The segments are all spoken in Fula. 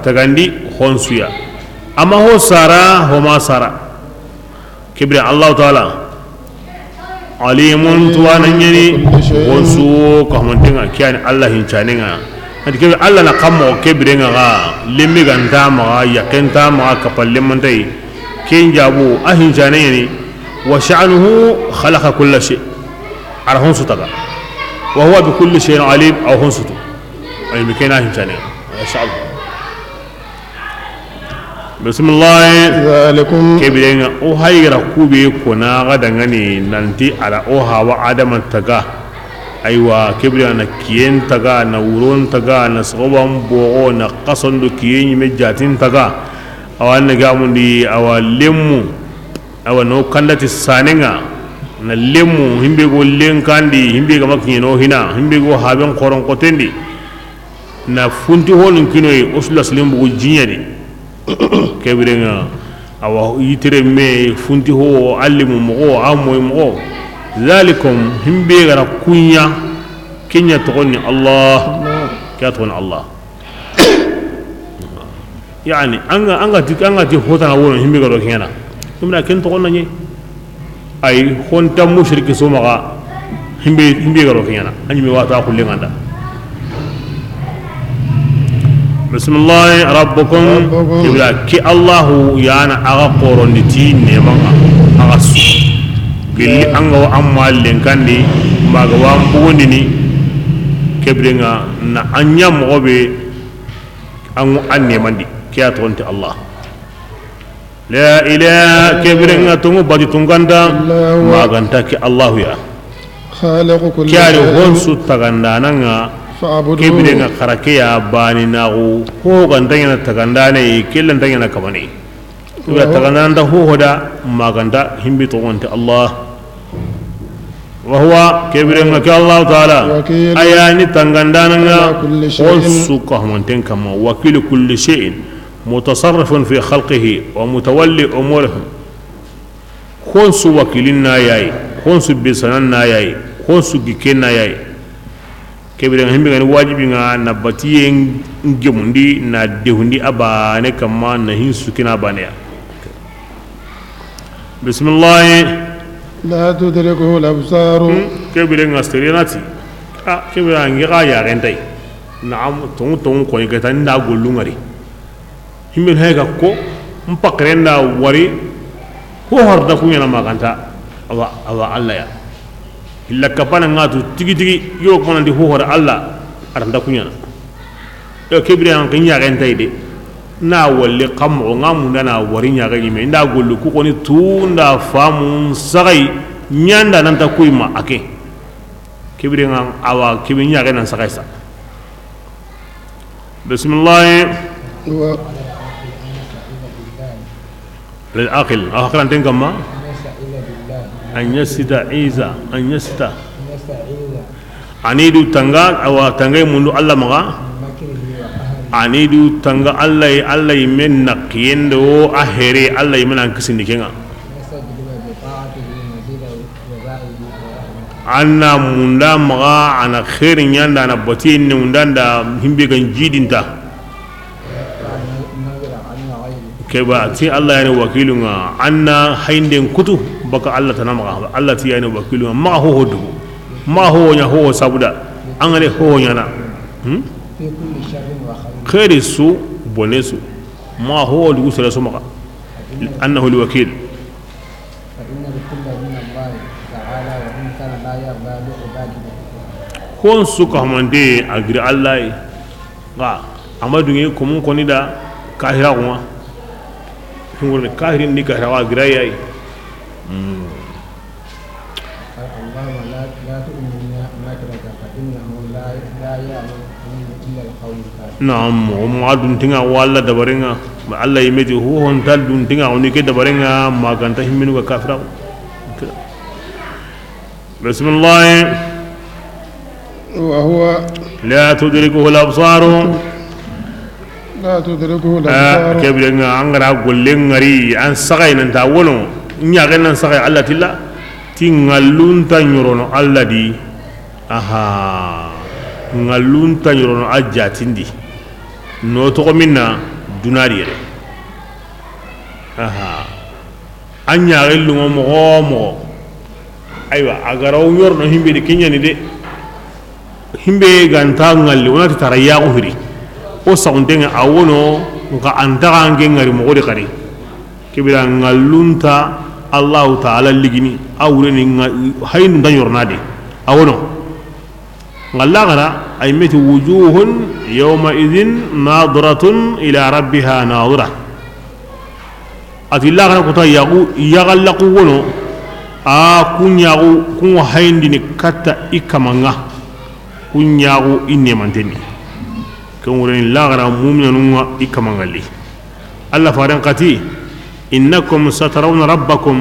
tagandi honsuya ama ho sara ho ma sara kibri Allah taala alimun tuwananyani honsu ko mantenga kiani Allah hinchaninga ati kibri Allah na kammo kibri nga limmi ganta ma yakenta ma kapalle mantai kin jabu ahin chanani wa sha'nuhu khalaqa kull shay ala honsu taga wa huwa bi kulli shay'in alim aw honsu ay mikena hinchaninga sha'bu bismillah zalikum kibrenga o hayra kube kona gadangani nanti ala o hawa adama taga aywa kibrenga na kiyen taga na wuron taga na soban bogo na qasondo kiyen me jatin taga awanna gamundi awa lemmu awa no kandati sanenga na lemmu himbe go lenkandi himbe ga makino hina himbe go haben koron kotendi na funti honun kinoy uslas lembu jinyadi kebirenga awa yitere me funti ho allimu mo amoy mo zalikum himbe gara kunya kenya togoni Allah katون الله يعني anga ti hotana wono himbe garo kena tumna ken togonna ni ay honta mushriki somaga himbe garo kena anyi mi wata kulli nganda بسم الله ربكم يبلا كي الله يانا اغا قرندتي نيمانغا اغا سو بلي انغو امال لنكاندي ماغا وامبوندني كبرينغا نا انيام غوبي انو انيماندي كي اتونتي الله لا اله كبرينغا تمو بادي تونغاندا ماغانتا كي الله يا خالق كل شيء كي هونسو تاغاندانغا kibire nga karake ya bani nago ho gandanya tagandane killan tanya kamane ya tagandana ho hoda maganda himbi to wonte Allah wa huwa kibire nga ka Allah taala ayani tagandana nga wasu kahmanten kama wakil kulli shay'in mutasarrifun fi khalqihi wa mutawalli umurihim khonsu wakilina yayi khonsu bisanana yayi khonsu gikena yayi kebire himbe ngani wajibi nga na batiye ngemundi na dehundi abane kama na hinsu kina bane ya bismillah la tudrikuhu al-absar kebire nga sterenati kebire ngira ya rentai naam tongu ko ngata nda gollu ngari himbe hega ko mpakrenda wari ko horda kunya na maganta awa Allah ya illa kapana ngatu tigi yo ko nandi ho hore Allah aranda kunya yo kebri an kinya renta ide na walli qamu ngamu ndana wari nya gani me nda gollu ku ko ni tunda famu sagai nyanda nan ta kuyma ake kebri ngan awa kebri nya gani sagai sa bismillah lil aqil akhiran tengama أن يستعيذ أن أنيدو تنغا أو تنغي منو الله مغا أنيدو تنغا الله يمن نقين دو أهري الله يمن أنكسين ديكينا أنا مندا مغا أنا خير نياندا أنا بطين مندا دا همبي كان جيدين تا كبا تي الله يعني وكيلنا أنا هيندين كتو baka Allah tanama Allah ti yani wakilu ma ho hodu ma ho nya ho sabuda angale ho nya na khairi su bonesu ma ho du sala sumaka annahu alwakil kon su ka mande agri Allah ga amadu ngi ko mun konida kahira kuma ngol kahirin ni kahira wa agri yayi نعم وما دون تيغا ولا دبرينغا الله يمدي هو هونتال دون تيغا وني كي دبرينغا ما كانت همنو كافرا بسم الله وهو لا تدركه الابصار لا تدركه الابصار كبرينغا انغرا غولينغري ان سغاين انت ولو نياغن سغاي الله تلا تيغالون تانيرونو الله دي اها ngalun tanyoro ajatindi no to minna dunari yere aha anya relu mo aywa agaraw yor no himbe de kenya ni de himbe ganta ngalli wona tarayya ko hiri o saundenga awono nga andara ngengari mo de kari kibira ngallunta Allah ta'ala ligini awreni haynu danyornade awono ngallagara ay meti wujuhun yawma idhin nadratun ila rabbiha nadira atillagara ko tayagu yagallaqu wono a kunyagu kun hayndini katta ikamanga kunyagu inne manteni kan wurin lagara mu'minun ikamangali Allah faran qati إنكم سترون ربكم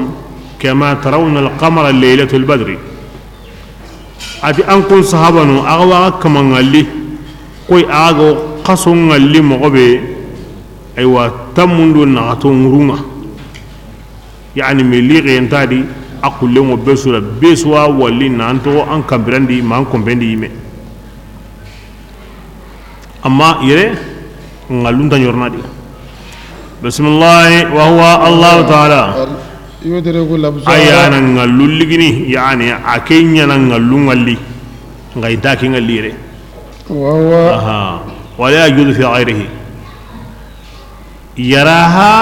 كما ترون القمر الليلة البدر أتي أنكم صحابنا أغوى كما نغلي كوي أغو قصو نغلي مغبي أيوة تمندو نغتو نرونا يعني مليغي ينتادي أقول لهم بسورة بسوا واللي نانتو أنكم برندي ما أنكم برندي يمي أما يري نغلون تنيورنا دي بسم الله وهو الله تعالى يدرك الأبصار أيانا نغلو لغني يعني أكينيا نغلو نغلي غيداكي نغلي وهو ولا يجوز في غيره يراها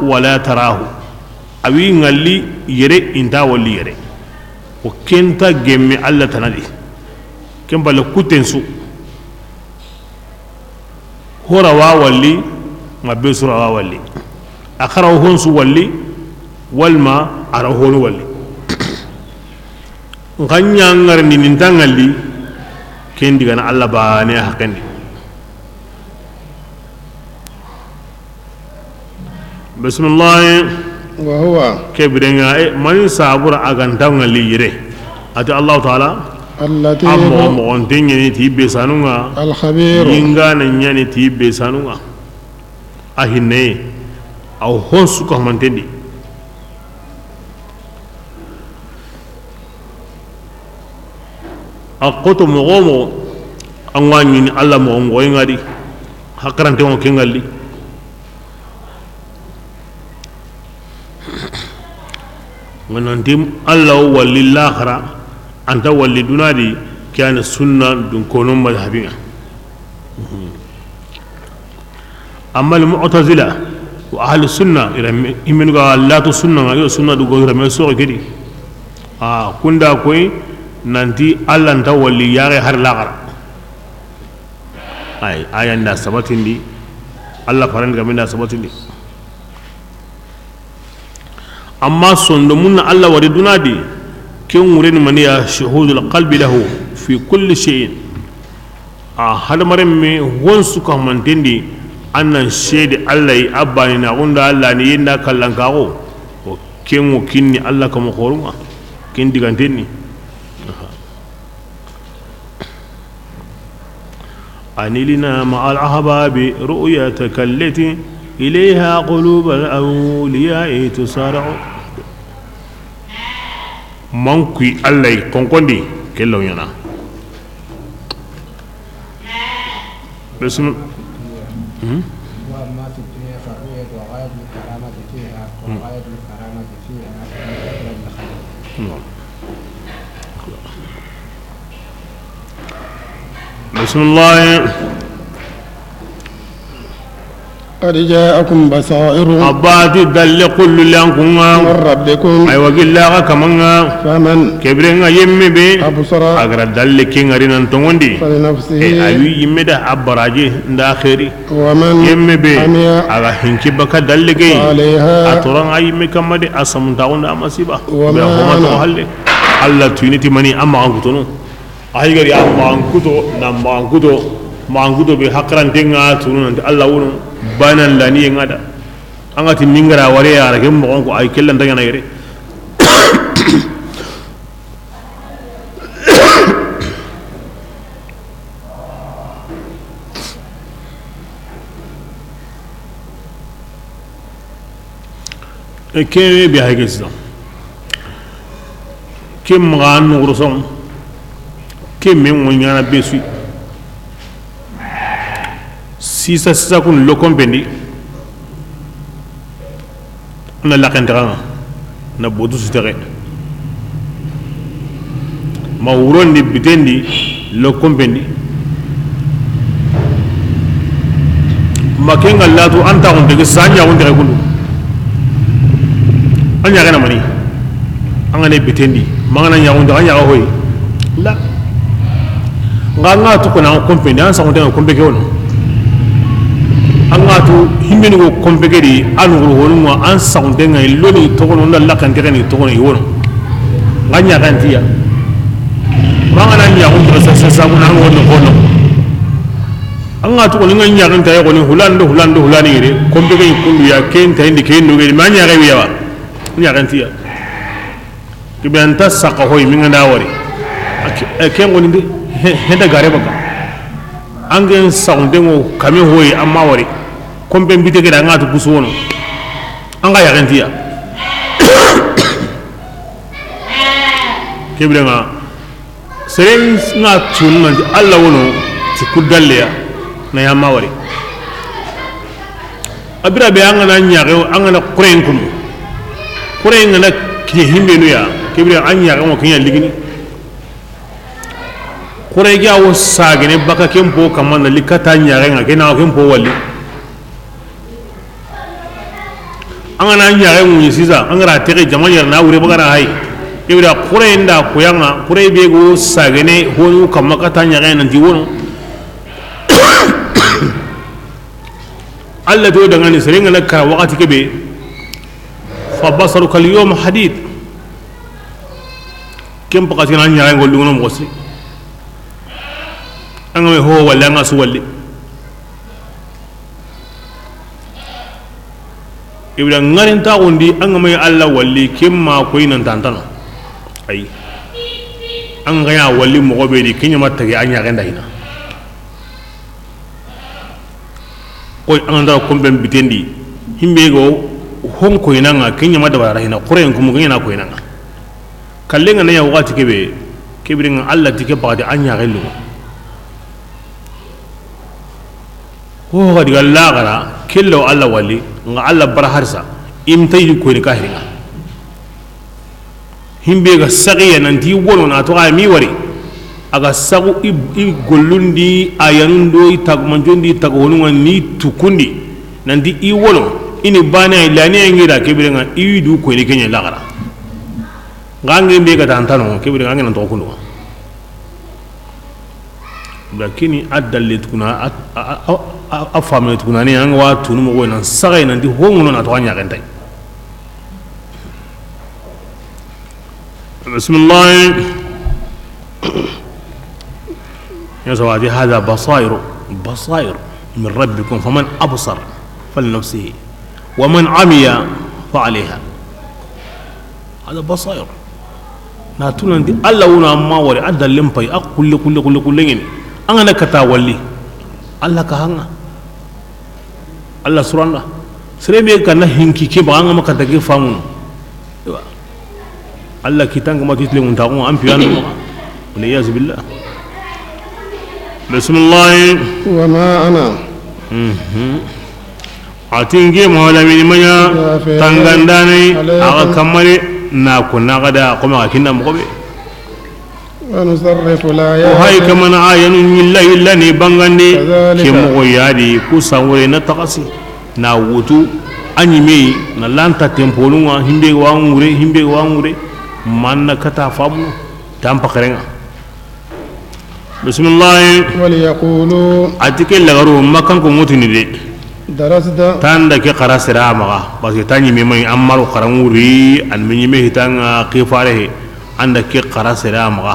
ولا تراه أبي نغلي يري انتا ولي يري وكنتا جمي الله تنالي كم بالكوتنسو هو روا ولي ما بيسر أولي أخره هون سولي والما أرهون ولي غنيا غرني نتانغلي كندي كان الله باني حقندي بسم الله وهو كبرنا من صابر أغنتانغلي يره أتى الله تعالى التي أمو مونتين يعني تيبي سانونا الخبير ينغانا يعني تيبي سانونا ahine aw honsu ko mantendi akoto mogomo angwani ni alla mo ngoy ngadi hakarante mo kengalli nganantim alla walillakhira anta walli dunadi kana sunna dun kono madhhabinga أما المعتزلة وأهل السنة إمن قال لا تسنة أيوة سنة دوغير مسوق كذي كندا كوي ننتي الله أنت ولي ياري هر لاغر أي الناس سبتين دي الله فرن كمين الناس سبتين دي أما صندمون الله وردنا دي كم ورين منيا شهود القلب له في كل شيء هذا مرمي وانسك من تندي annan shede Allah yi abani na unda Allah ni yinda kallan kago o kenwo kinni Allah kama khoruma kin digantenni anilina ma'al ahbabi ru'yataka allati ilayha qulub al-awliya'i tusara'u mankui Allah konkondi kello yana bismillah وأما في الدنيا فالرؤية وغاية الكرامة فيها وغاية الكرامة فيها بسم الله قد جاءكم بصائر أباتي دل كل لانكم من ربكم أي وقل لها كمان فمن كبرين يمي بي أبصر أقرأ دل كين أرين تونغندي فلنفسه أي يمي ده أبراجي داخري ومن يمي بي عمي أغا هنكي بكا دل كي عليها أتوران أي يمي كما دي أسمنتاون دا أمسيبا وما بيهما تغلي الله تونيتي مني أما أنكتونو أي غري أما أنكتو نما أنكتو ما أنكتو بحقران تنغا تونو ننتي الله ونو banan lani ngada angati mingara wari ya rake mo ko ay kellan tanga yere e kene bi hay gesam kim ngan ngurusam kim men mo nyana besu sisa kun lo kompendi na la kentanga na bodu sutere ma wurondi bitendi lo kompendi makenga latu anta on de sanya on de kulu anya kana mani angane bitendi mangana nya on de anya hoy la nganga to kona kompendi an sa on de kompeke on anga to himbeni go kompeke di anu go wonu mo an sa on de ngai loni to kono na la kan de ni to kono yono nganya kan tiya mangana nya on de sa ko na on kono anga to ko ngai nya kan tay ko ni hulani re kompeke kundu ya ken tay ndi ken no ge manya ga wiya nya kan tiya kibenta saka hoy mi nganda wari ken woni de heda gare baka angen saunde ngo kame hoy amma wari kombe mbite ke da ngatu kusuwono anga ya gentia kibre nga seren nga tunna Allah wono ci kudalle ya na ya mawari abira be anga na nyaare anga na kuren kunu kuren na ki himbe no ya kibre anya ga mo kinya ligini kuren ga wo sagene baka kempo kamana likata nyaare nga kena kempo wali anga na nyaare mu yisiza anga ra tere jamanya na wure baka na hay kibra kuren da kuyanga kuren be go sagene honu kamakata nyaare nan di wono Allah to dangane seringa na ka wakati kebe fa basaruka al-yawm hadid kem pakati na nyaa ngol ngono mosi anga me ho wala nga su walli ibra ngaren ta ondi anga me Allah walli kimma ko inan tantano ay anga ya walli mo gobe di kinya matta ga anya ga ndayna koy anda kombe bitendi himbe go honko inanga kenya madaba rahina qur'an kum ngena ko inanga kallenga na ya wakati kebe nga Allah tike baade anya gelu ho gadi galla gara kello Allah wali nga Allah baraharsa imtayi ko ni kahirina himbe ga sagiya nan di wono na to mi wari aga sagu i gollundi ayanundo i tagmanjondi tagwonunga ni tukundi nanti i wono ini bana ilani ngira kebire nga i du ko ni kenya lagara ngange be ga tantano kebire nga nan to kundu lakini adalit kuna afame kuna ni anga wa tunu mo wona sagai nanti hongono na to anya gentai bismillah يا سوادي هذا بصائر من ربكم فمن أبصر فلنفسه ومن عمي فعليها هذا بصائر ناتونا دي الله ونا ما وري عدا لمبي كل يعني أنا كتاولي الله كهانا الله سرنا سريبي كنا هنكي كي بعنا ما كتاكي فامون الله كتانك ما تيجي لمنتاقون أم بيانو ولياذ بالله بسم الله وما أنا أتينجي مولا من ميا تانغانداني أغا كمالي ناكو ناغدا قوما كنا مقبي ونصرف الآيات وهاي كمان آيان إلا إلا نبانغاني كم غيادي كوساوري نتقسي ناوتو أنيمي نلانتا تنبولونغا هنبي وانغوري مانا كتا فامو تامبا كرنغا بسم الله وليقولوا أتكلم لغرو ما كان كموتني دي درست تاندا كي قراس رامغا بس تاني ميمي أمرو قراموري أن ميمي تانغا كيفاره عندك كي قراس رامغا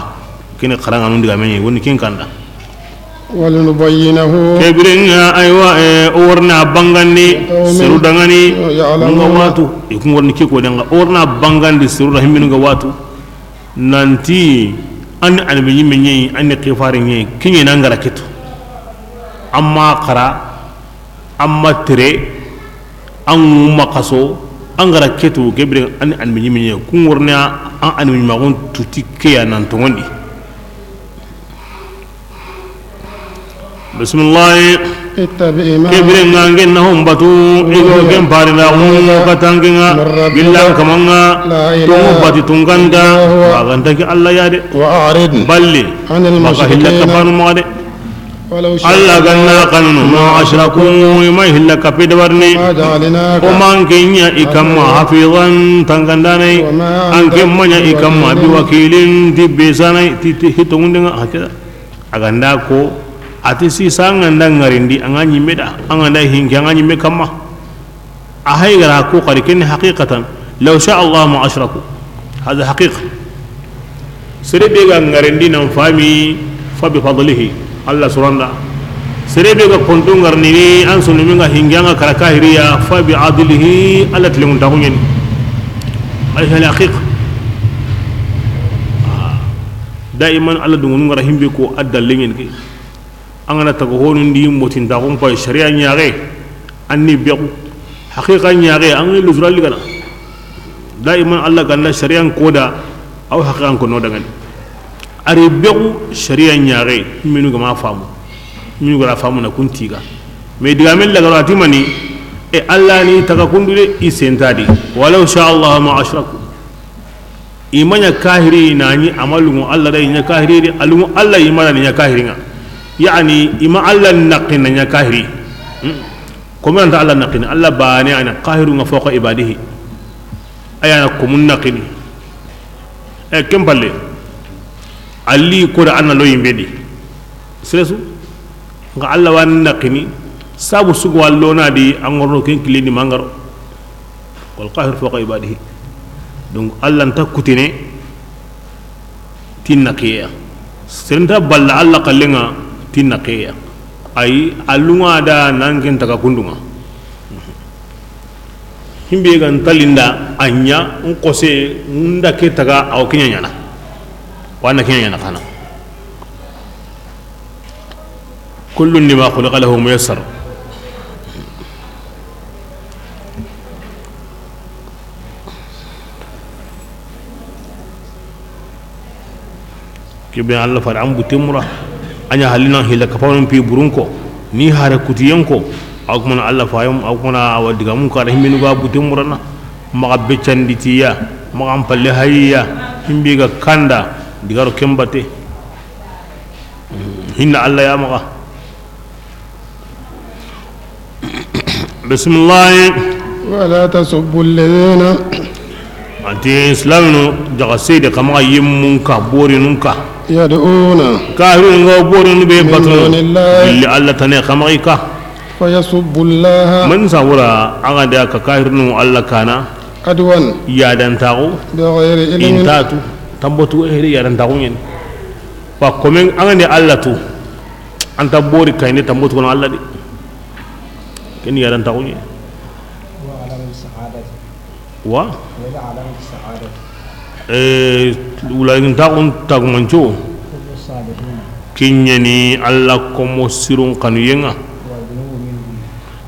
كين قران عندك مني وني كين كاندا ولنبينه كبرين أيوة أورنا بانغاني سرودانغاني نغواتو يكون ورني كي كودانغا أورنا بانغاني سرودانغاني نغواتو نانتي an albiyi menyi an qifarin yi kinyi nan gara kitu amma qara amma tire an makaso an gara kitu gebre an albiyi menyi kun wurna an albiyi magun tuti kiya nan to ngondi bismillah اتبع ما kibrin ngangen na hum batu ego kem pare na hum katanginga billan kamanga tungu bati tunganda baganta ki Allah ya de وأعرض balli عن maka hilla المشركين kapanu ma de ولو Allah شاء ganna kanunu ma ashraku ma hilla kapidwarni ما جعلناك o man kenya ikamma hafizan tangandanai an kemmanya ikamma bi wakilin tibbesanai hitungundinga hakida aganda ko ati si sanganda ngarindi anganyi meda anganda hingi anganyi mekamma ahay gara ko qarikin haqiqatan law sha Allah ma ashraku hada haqiqa serebe ga ngarindi nan fami fa bi fadlihi Allah suranda serebe ga kontu ngarni an sunu minga hingi anga karakahiriya fa bi adlihi Allah tlimun takunyen ay hal haqiqa daiman Allah dungun ngara himbe ko addalingen ke angana tago honun di motin da gon pay sharia nyaare anni beku haqiqa nyaare an lu zural ligana daiman Allah ganna sharia koda aw haqiqan ko no daga ari beku sharia nyaare minu ga ma famu minu ga famu na kuntiga me diga men laga rati mani e Allah ni taga kundule isentadi walau sha Allah ma ashraku imanya kahiri nani amalu Allah dai nya kahiri alumu Allah imana nya kahiringa yani ima Allah naqina nya kahiri kuma anta Allah naqina Allah bani ana qahiru nga fawqa ibadihi ayana kumun naqini e kempalle ali ko da anna lo yimbedi sesu nga Allah wan naqini sabu sugu wallona di angorno ken kilini mangaro wal qahir fawqa ibadihi donc Allah nta kutine tinnaqiya senta balla Allah kallenga tinnaqiya ay alunga da nangen taka kundunga himbe gan talinda anya nkose ndake taga aw kinyana wana kinyana kana kullun lima khalaqa lahu muyassar kibe Allah fara am butimura anya halina hila kapawon pi burunko ni hare kutiyanko akmana Allah fayam akmana awadiga mun ka himinu ga butimura na maga becanditiya maga ampalle hayya himbiga kanda digaro kembate hinna Allah ya maga bismillah ولا تسبوا الذين anti islamno jaga sede kama yimmun ka bori nunka يدعون kahiru ngo bori nu be batro دون الله illi Allah tane kama ika فيسبوا الله man sawura aga da ka kahiru nu Allah kana عدوا ya dan tawo بغير علم intatu tambatu ehri ya dan tawo nyen pa komen aga ne Allah tu anta bori kayne tambatu kono Allah di ken ya dan tawo nyen وعلم السعادة wa وإلى علم السعادة ulagin taun tagmancho كل الصالحين kinyani Allah komo sirun kanu yenga والذنوب منهم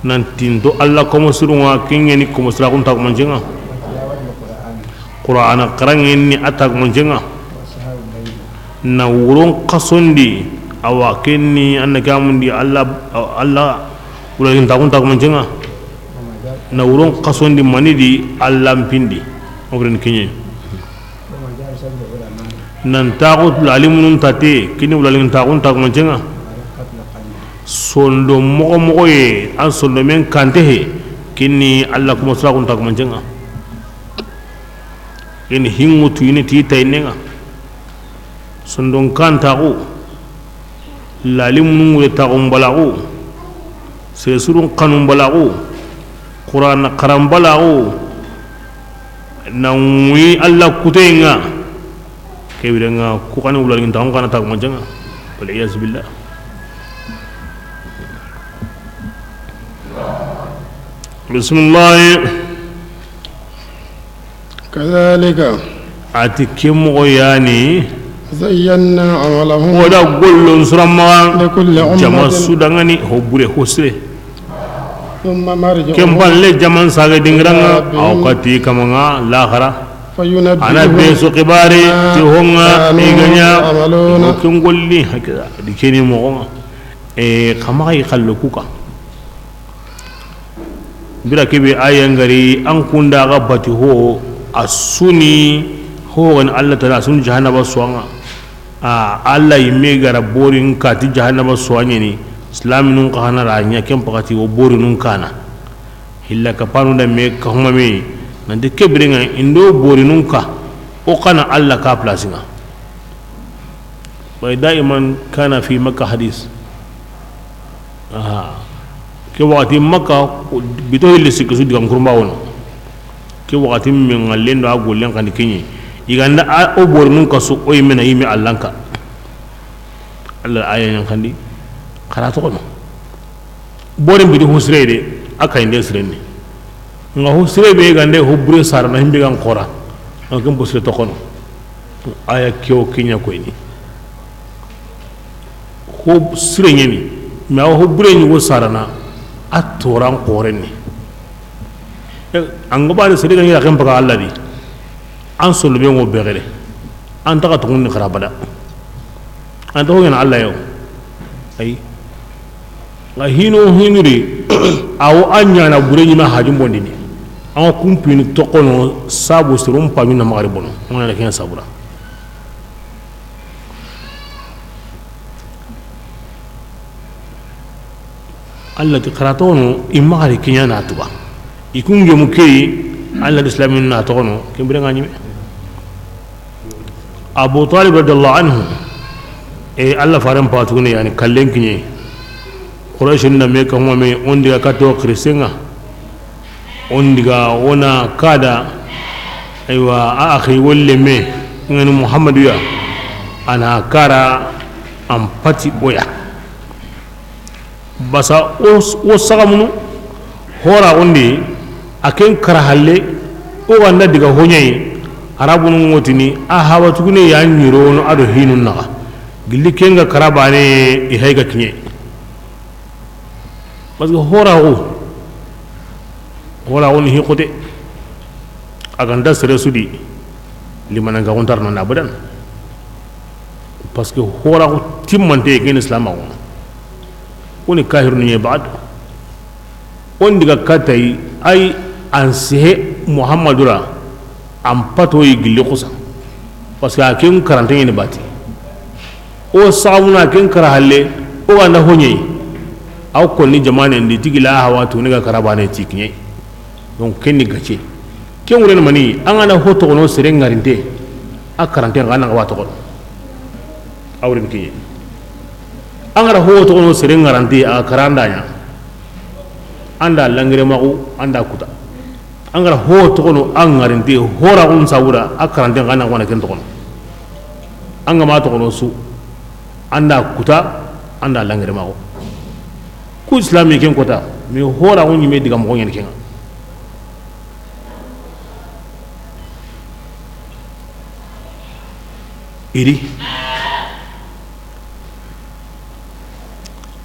nantinto Allah komo sirun wa kinyani komo sirakun tagmanjenga وتلاوة القرآن Qur'an qarangeni atagmanjenga وسهر الليل na wuron kasondi awa kenni annakamundi Allah ulagin taun tagmanjenga وما جاء na wuron kasondi manidi Allah mpindi ogren kinye وما جاء سبب العلماء nan tagut lalimunun tate kini ulagin taun tagmanjenga على قتل قلب sondo mogo mogo ye an sondo men kante he kini Allah kuma sura kun tagmanjenga ini hingu tu ini ti tainenga sondo kanta ko lalim nungu ta umbalago se surun kanum balago Qur'an karam balago na wi Allah kutenga kebirenga ku kan ulal ngi tan kana tagmanjenga wal iyaz billah بسم الله كذلك أتكم غياني زينا عملهم ودا قل سرما لكل جما أمة سوداني هو بره حسره ثم مرجعهم كم بان لي جمان ساغي دينغرانا أو كتي كمانا لاخرا أنا فينبئهم بيسو قباري تهونا كانوا إيغانيا يعملون كم قل لي هكذا دي كيني مغونا kama yi kallo kuka bira kebe ayan gari an kunda ga bati ho asuni ho wani Allah ta sun jahannaba suwanga Allah yi me gara borin ka ti jahannaba suwanya ni islaminun ka hana ranya ken pakati wo borinun kana hilla ka panu da me ka huma me nan de kebire nga indo borinun ka o kana Allah ka plasinga bai daiman kana fi makka hadis ke wakati makka bito hilli sikisu diga nkurumba wono ke wakati min ngalen do agollen kan kinyi iganda o borinun ka su o yimena yimi allanka Allah ayan kandi karatu kono borin bidi husre de aka inde sireni nga husre be gande hubure sar na himbe gan qora ngam busre to kono aya kyo kinya ko ni ko sireni ni ma hubure ni wo sarana atoran qoreni an goba de sire gan ya kan baga Allah di an solo be ngo begere an ta to ni kharabada an to ngena Allah yo ay nga hino hinuri awo anya na burenyi ma hajum bondini an kumpini tokono sabu sirum pami na magari bono ngana na ken sabura Allah ti qaratono imari kinya na tuba ikunge mukei Allah islamin na tokono kembere ngani Abu Talib radhiyallahu anhu Allah faran patu ne yani kallen kinye Quraysh na me kan wa me on diga kato krisenga on diga wona kada aywa a akhi wolle me ngani Muhammadu ya ana kara am pati boya basa o sagamunu hora ondi aken kara halle o wanda diga honyayi arabunu ngotini a hawa tugune ya nyiro no ado hinun naga gilli kenga karabane i hayga kinye parce que hora o ni hikote aganda sere sudi limana ga wontar non abadan parce que hora o timmante gen islam o woni kahir ni baad on diga katay ay ansihe muhammadura am pato yi gilli kusa parce que akin karanta ni bati o sauna ken kara halle o anda honye aw ko ni jamane ndi tigila hawa to ni ga karabane tikinye donc ken ni gace ken wuren mani an ana hoto no sere ngarinde akarante ngana ga wato ko awren kinye an ara hoto no sere ngarande a karanda nya anda langire magu anda kuta an ara hoto no an ngarinde hora un sawura akarante ngana wana ken to kono an ga ma to kono su anda kuta anda langire mago ku islami ken kota mi hora woni me diga mo ngen ken iri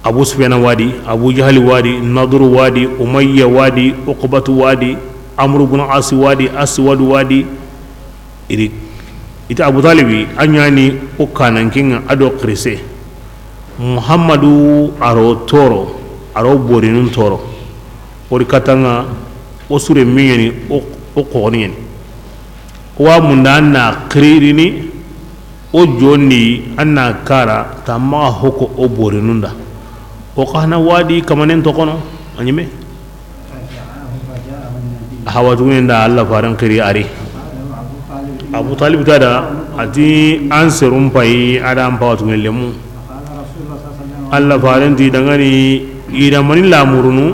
Abu Sufyan wadi Abu Jahal wadi Nadr wadi Umayya wadi Uqbah wadi Amr ibn As wadi Aswad wadi iri ita Abu Talibi anyani okanan kinga ado krise Muhammadu aro toro aro borinun toro ori katanga osure miyeni o qoniyen wa munda na kririni o jonni anna kara tamma hoko o borinunda o kana wadi kamanen to kono anyime hawatun da Allah faran kiri ari Abu Talib tada ati anserum pai adam pawatun lemu Allah faranti dangani ida mani lamurunu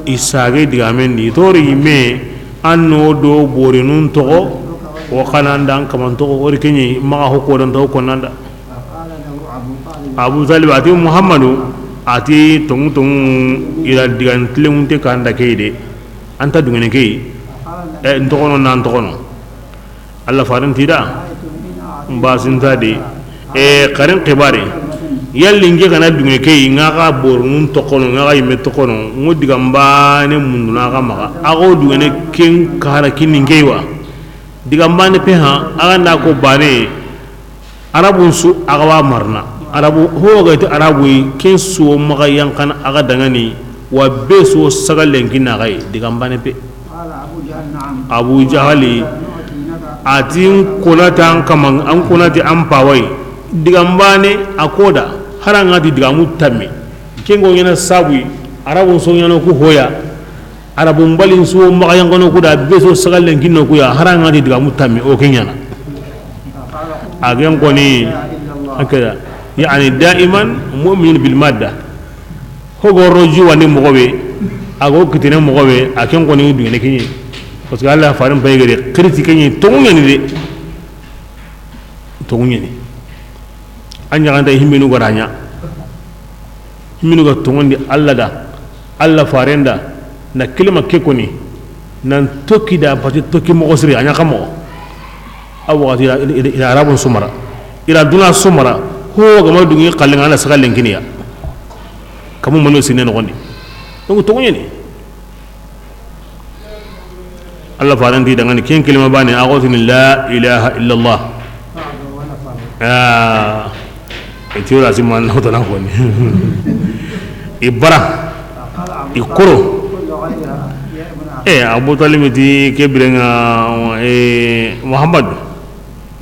isage digamen di tori me anno do borinun togo o kananda kaman togo ori kenyi ma hokko dan to konanda Abu Talib ati Muhammadu ati tung ida digan tlemunte kanda keide anta dungene kei ntokono nan tokono Allah faranti da mbasin tadi karin qibari yalli nge kana dunge kay nga ga borun to kono nga ga yime to kono ngodi gambane munduna ga maga ago dungene ken kara kinni ngewa digambane pe ha aga na ko bane arabun su aga wa marna arabu ho ga ta arabu ken so maga yankan aga dangani wa beso sagalen kina gai digambane pe abu jahali atin kunata kaman an kunati an pawai digambane akoda haranga di digamu tamme kengo yana sabu arabu so yana ku hoya arabu mbalin so maga yankan ko da beso sagalen kina ku ya haranga di digamu tamme o kenyana agen koni akada yani daiman mu'min bil madda hogo roju wani mogobe ago kitene mogobe aken koni dungene kinyi parce que Allah faran baygere critique ni tongeni de tongeni anya ganda himminu garanya himminu ga tongondi Allah da Allah farenda na kilima ke koni nan toki da pati toki mogosri anya kamo awati ila arabun sumara ila duna sumara ho ga madungi kallen ala sagallen kiniya kamu mano sinen gondi donc to ngeni Allah faranti dengan ken kelima bani aqotini la ilaha illallah itu lazim man hotana koni ibara ikoro Abu Talib di kebirenga Muhammad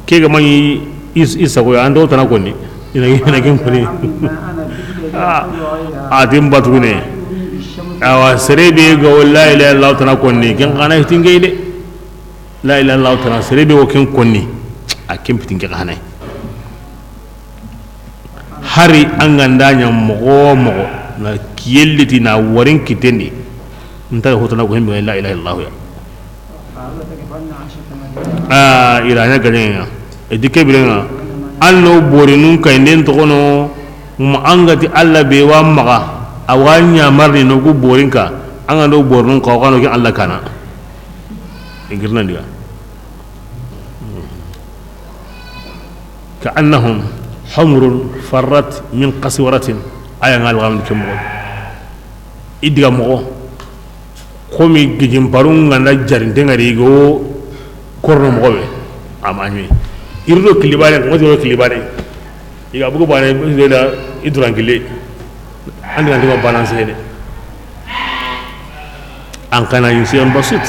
kega mani isa ko ando tana koni ina ken koni adim batune awa serebe go la ilaha illallah tana konni ken kana hitinge de la ilaha illallah tana serebe o ken konni a ken pitinge kana hari an gandanya mogo na kiyelliti na warin kitendi nta hotana ko hembe la ilaha illallah ya iranya ganya edike birenga alno borinun kaynden to kono mu angati alla be wa maga awanya marni no gu borinka anga do bornun ko kano ki alla kana igirna diga ka annahum humrun farrat min qaswaratin aya ngal gam kemo idiga mo komi gijim parun nganda jarinte ngari go korno mo be amani irdo kilibare ngodi kilibare iga bugo bane da idurangile andi andi ko balance hede an kana yusi an basit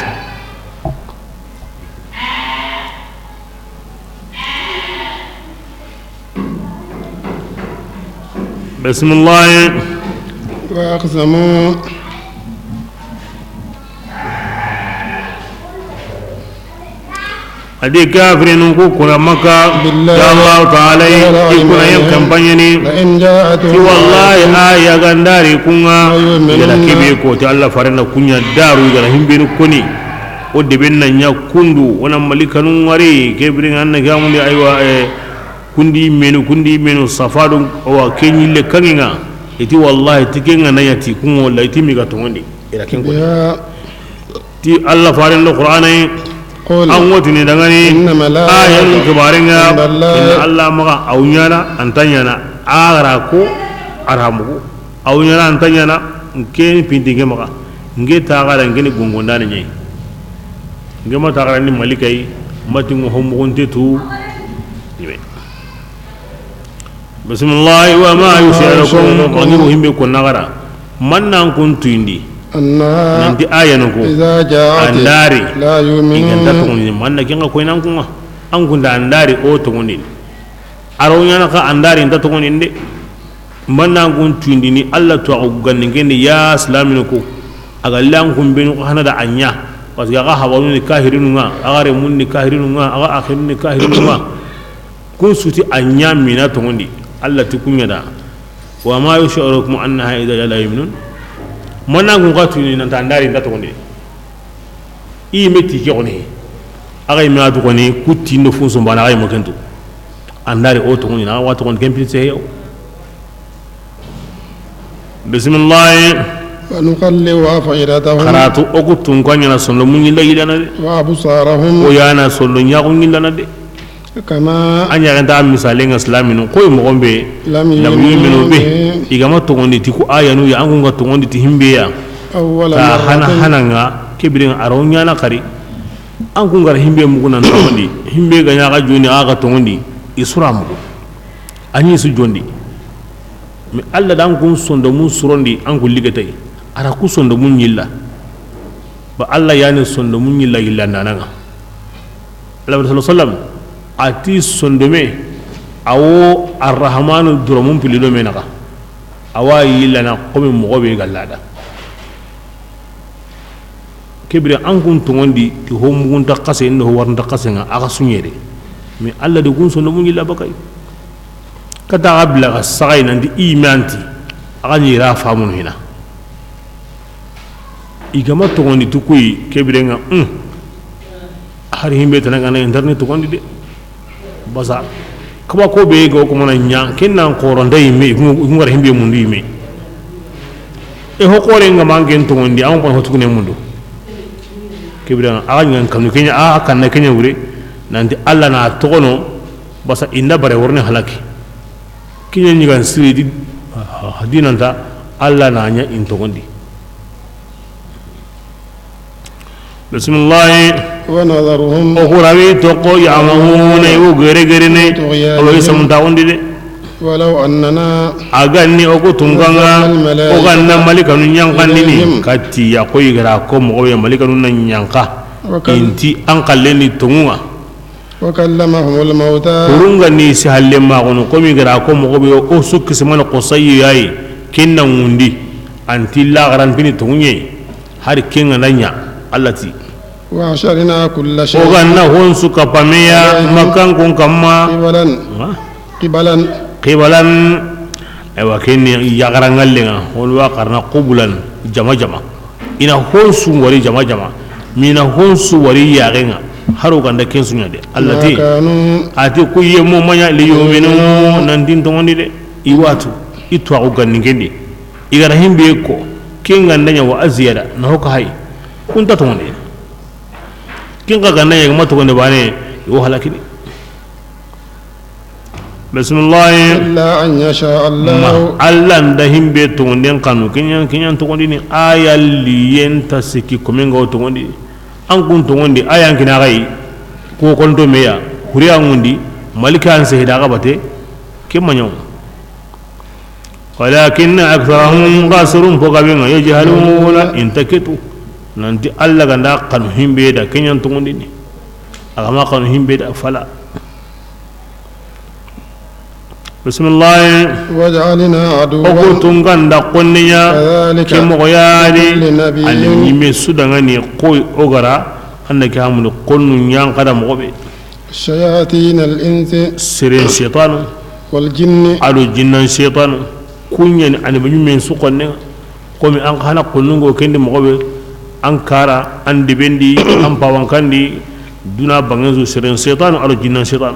bismillah wa aqsamu adi kafirin ku kuna maka ya Allah ta'ala ikuna yin kampanya ni ki wallahi aya gandari kunga yana kibe ko ta Allah farana kunya daru ga himbe ni kuni o de benna nya kundu wana malikanun wari kebirin anna gamu ni aywa kundi menu safadu o kenyi le kanginga iti wallahi tikenga na yati kungo la iti mi ga tongondi ira ken ko ti Allah farana qur'ana an wata ne daga ne ayan kibarin ya inna Allah maka aunyana antanyana ara ko aramu aunyana antanyana nke pintinge maka nge tagara nge gongonda ne nyai nge ma tagara ni malikai mati ngo homunte tu nibe bismillah wa ma yusharakum qadiru himbe ko nagara mannan kuntu indi nanti aya nuko andari la yu'minun iganda tongoni manna kinga ko nan kunga an kunda andari o tongoni aro nyana ka andari nda tongoni nde manna gun tuindi ni Allah to ganni ngene ya islamin ko aga lan kun bin ko hanada anya parce que aga hawalu ni kahirinu nga aga re mun ni kahirinu nga aga akhirin ni kahirinu nga kun suti anya mina tongoni Allah tukunya da wa ma yushirukum annaha idha la yu'minun mana gun ka tuni nan tandari nda to ne i meti ke oni aga mi adu koni kuti no funso bana ay mo kento andari o to ni na wa to kon kempi se yo bismillah wa nuqallibu afidatahum karatu o kutun kwanya na sonno mun yilla yilla wa absarahum o yana sonno nya ko yilla na de kama anya ganda misalen islamin ko mo gombe lam yuminu be igama to ngondi ti ku ayanu ya angu to ngondi ti himbe ya awwala ta hananga kebirin aronya na kari an kun gar himbe mu kunan to ngondi himbe ga nya ga joni aga to ngondi isura mu anyi su jondi mi alla dan kun sondo mun surondi an kun ligatay ara ku sondo mun yilla ba alla yani sondo mun yilla illa nananga Allah sallallahu alaihi wasallam ati sondo me awo arrahmanu durumun pilido me naka awa yilla na qomi mogobe gallada kibri an kun tongondi ti homugun ta kase ndo warnta kase nga aga sunyede mi alla de kun sondo mun yilla bakay kata abla sagay nan di imanti aga nyira famun hina igama tongondi tukui kibri nga hari himbe tananga na internet tongondi de basa kaba ko be go ko mona nya kinna ko ronda yime ngar himbe mundu yime e ho ko renga mangen tongondi am ko hotukune mundu kibri nga aga ngan kanu kenya a kan na kenya wure nanti alla na togono basa inda bare worne halaki kinya nyigan siri di dinanta alla na nya intogondi bismillah wa nadharuhum okhrawi toko yamahuna yu gere ne awi samta wondi de walau annana aganni oku tunganga oganna malikanu nyankandini kati ya koy gara ko mo ya malikanu nyanka inti an kalleni tungunga وكلمهم الموتى kurunga ni si halle ma gono ko mi gara ko mo be o sukki se man qosay yayi kinna ngundi anti la garan pini tungunye har kinga nanya allati وعشرنا كل شيء o ganna hon suka pameya makan kun kamma qibalan ewa kinni ya garangallenga hon wa qarna qubulan jama ina hon su wari jama mina hon su wari yagenga haro ganda kensu nyade allati ati kuye mo manya li yuminu nan din to ngondi de iwatu itwa ko ganni ngendi igara himbe ko kinga ndanya wa aziyada na hoka hay kunta to ngondi kinga ganna ya mato gonde bane yo halakini bismillah illa an yasha Allah Allah nda himbe to ngonden kanu kinyan to ngondi ni ayal liyenta siki komengo to ngondi an kun to ngondi ayan kina gai ko konto meya kuriya ngondi malika an se hidaga bate kemanyo walakin aktharuhum qasirun fogabin yajhaluna intakitu nanti alla ganda kanu himbe da kenyan to ngondi ni agama kanu himbe da fala bismillah waj'alna aduwwan okutun ganda konniya kemo goyadi alimi me sudangani koy ogara annaki hamul konnu nyang kada mobe shayatin al-insi sirin shaytan wal jinni alu jinnan shaytan kunyan animi men su konne komi an kana konnungo kende mobe an kara an dibendi an pawankandi duna bangazu sirin shaytan alu jinnan shaytan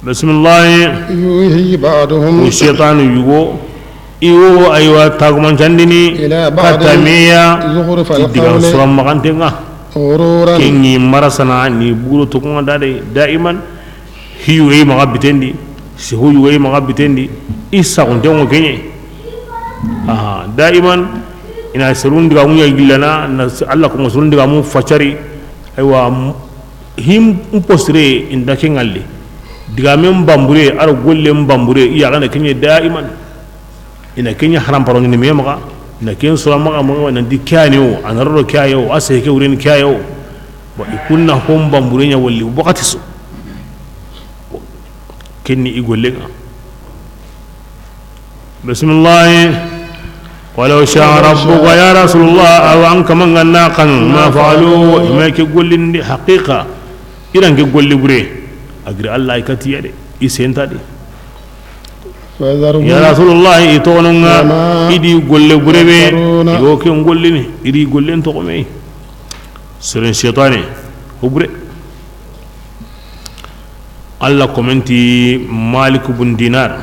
bismillah yuhi ba'duhum shaytan yugo iwo aywa tagman candini katamiya diga suram makantenga ururan kingi marasana ni buru to ko dade daiman hiyu e magabitendi si huyu e magabitendi isa ko dengo kenye daiman ina serun diga munya gillana na Allah ko serun diga mu facari aywa him impostre inda kengalle diga men bambure ar golle bambure iya kana kenye daiman ina kenya haram paroni ni mema na ken so ma nan di kyaniyo anarro kyayo ase ke wurin kyayo wa ikunna hom bambure nya walli bokati so kenni igollega bismillah walau sha rabbuka ya rasulullah aw an kaman ganna kan ma fa'alu ma ke gollindi haqiqa iran ke golli bure agri allah ikati yade isenta de ya rasulullah itonunga idi golle burebe yo ke gollini idi gollen to ko me sirin shaytani obre allah komenti malik ibn dinar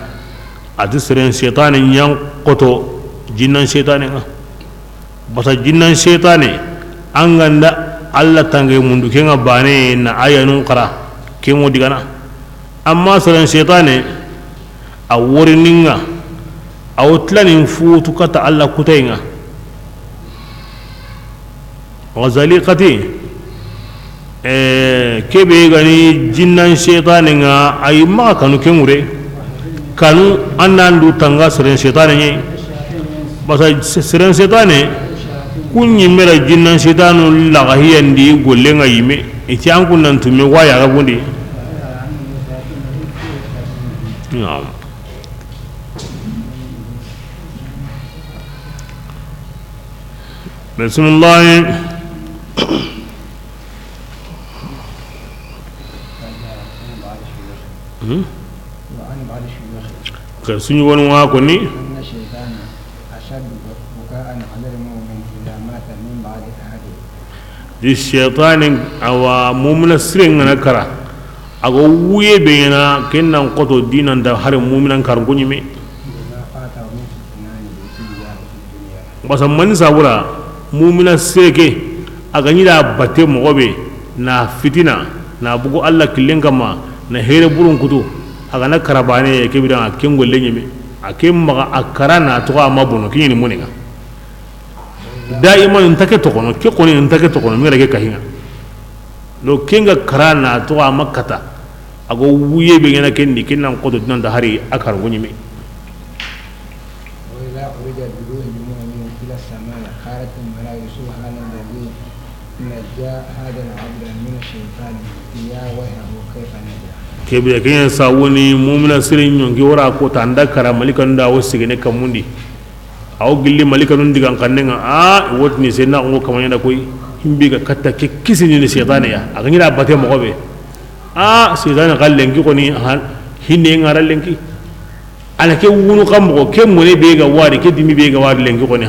adi sirin shaytani yang koto jinnan shaytani nga bata jinnan shaytani anganda allah tange mundu ke ngabane na ayanun qara ke mo digana amma sirin shaytani a wurininga a wutlanin futu kata Allah kutainga wazali kati kebe gani jinnan shaytaninga ay ma kanu kemure kanu annan du tanga seren shaytan ne basa seren shaytan ne kunyi mera jinnan shaytanu la gahiyandi gollenga yime iti an kunnan tumme waya ga gundi na'am bismillah suñu won wa ko ni di shaytan awa mu'mina sirin na kara ago wuye bena kennan qoto dinan da har mu'minan kar gunyime basa man sabura mu'mina sireke aga nyida batte mogobe na fitina na bugo Allah killen kama na here burun kutu aga na karabane ke bidan akin golle nyime akin maga akarana to ma bono kini muninga daiman ntake to kono ke koni ntake to kono mi rage kahinga lo kinga karana to makata ago wuye be ngena kendi kinnan qodo nan da hari akar gunyime kebe kenya sawuni mu'mina sirin nyongi wara ko tanda kara malikan da wosigene kamundi aw gilli malikanun digan kannenga wotni senna ngo kamanya da koy himbi ga katta ke kisini ni shaytan ya aga ngira bate mo gobe shaytan gallengi ko ni hinne ngara lenki ala ke wunu kam ko ke mo ne be ga wari ke dimi be ga wari lengi ko ni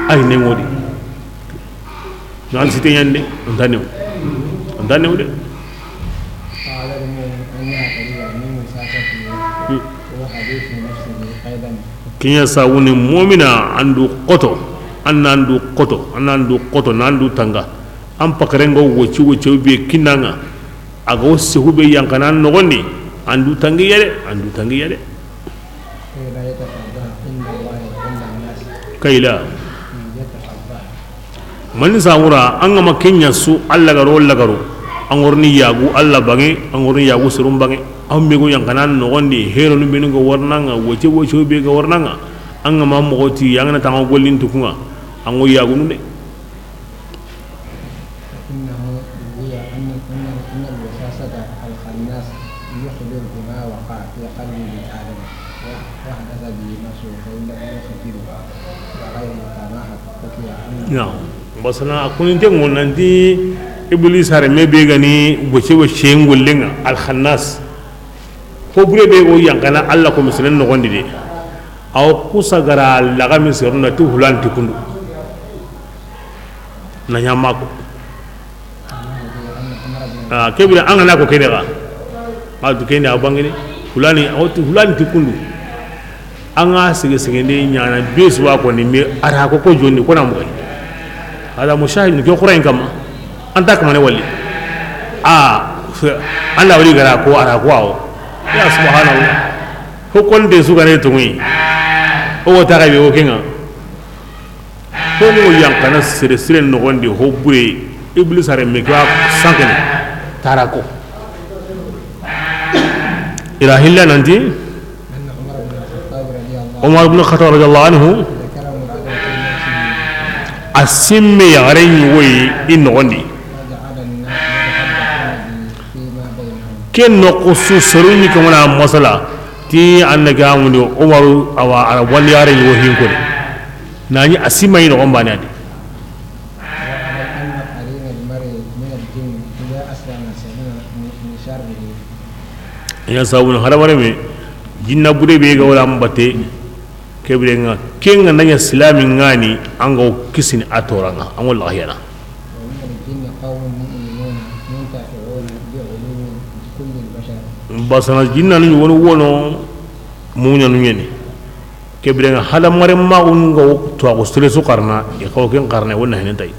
ay ne ngodi nan site yande ndane de kinya sawuni mu'mina andu qoto annandu qoto nandu tanga am pakarengo woci be kinanga aga wosse hube yankana nogoni andu tangi yede kaila man sawura an ma kinya su Allah garo angorni yagu Allah bangi angorni yagu surum bangi ambe go yankana nogondi hero no benugo warnanga woce be go warnanga anga ma mogoti yangana tango gollin tukunga ango yagu nunde ya basana akuninte ngonanti iblis hare mebe gani woce ngollenga al khannas ko bure be go yankana Allah ko mislen no gondi de aw kusagara laga misruna tu hulanti kundu na nyamako kebira angana ko kedega adu kende abangini hulani awti hulani tikundu anga sige ne nyana besu wa ko ni me ara ko jonni ko na mo hada mushahid ko qur'an kama anta kama ne walli Allah wali gara ko ara ko awo ya subhanallah ko kon de su gare tumi o ta ga be o kinga ko mo yankana sire no gondi ho bure iblis are me ka sankene tarako ila hilla nanti Umar ibn Khattab radiyallahu anhu asimme yaren woyi in gondi ken no qusu suruni ko na masala ti annaga amuni Umaru awa wal yaren wohin ko nani asima yin on bani adi ya sabun haramare me jinna bude be ga wala mbate kebre nga kenga nanya islamin ngani ango kisin atoranga an wallahi yana basana jinna ni wono munya nunyeni kebre nga hala mare ma ungo to ko stre su karna e ko ken karna wonna henen tay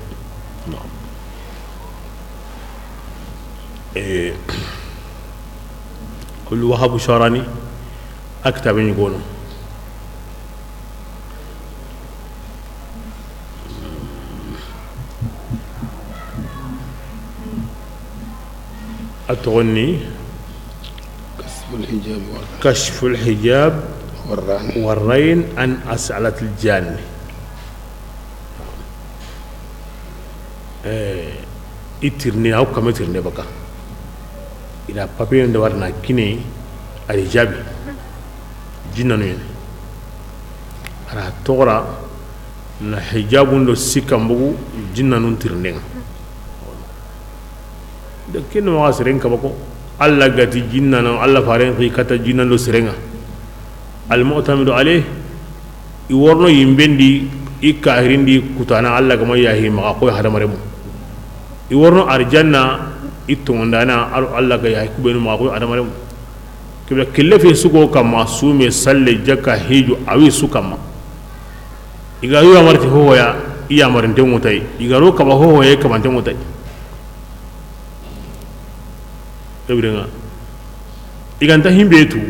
كل وهب شاراني أكتب يقولون التغني كسب الحجاب كشف الحجاب والرهن والرين عن أسئلة الجان itirne au kama itirne baka ila papier ndo warna kine ari jabi jinna no ara tora na hijabun do sikambugu jinna nun tirne da kin ma siren ka bako alla gati jinna no alla faren fi kata jinna do sirenga al mu'tamidu alayh i worno yimbendi ikahirindi kutana alla kama yahi ma ko hadamare mu i worno arjanna itongandana alla ga yahi kubenu ma ko hadamare mu kibla kille fe suko kama sume salle jaka hiju awi sukama iga yo amarti hoya iya marinte mutai iga ro kaba hoya kama te mutai ebrenga iganta himbetu